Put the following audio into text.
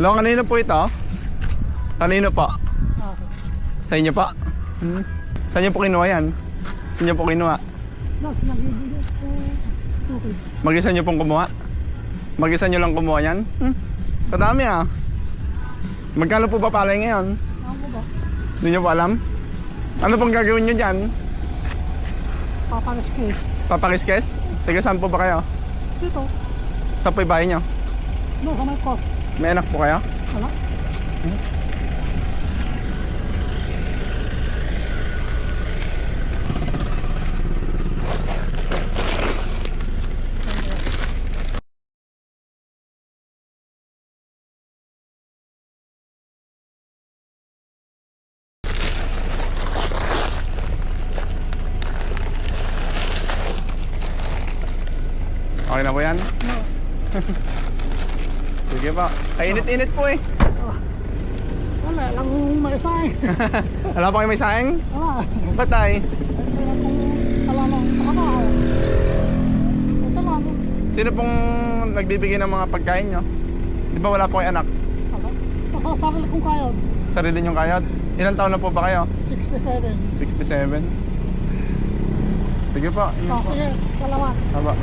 Lo, kanino po ito? Kanino po? Okay. Sa inyo po? Saan niyo po kinuha yan? Saan niyo po kinuha? Tapos nagbibigay ko. Okay. Mag-isa niyo pong kumuha? Mag-isa niyo lang kumuha yan? Kadami ah. Magkano po ba palay ngayon? Ako ba? Hindi niyo po alam? Ano pong gagawin niyo dyan? Papaliskis. Papakiskes? Taga saan po ba kayo? Dito. Saan po yung bahay niyo? No, sa may pot. May anak po kayo? Wala. Okay na po yan? No. Sige po. Kainit-init po eh. Wala lang may isay. Wala pa kayo may sayang? Wala. Ba't tay? Wala kong alamang trabaho. Ito lang. Sino pong nagbibigay ng mga pagkain nyo? Di ba wala po kayo anak? Wala. Masasarili kong kayod. Sarili nyong kayod? Ilang taon na po ba kayo? 67. 67? Sige po. Oh, sige. Salamat. Haba.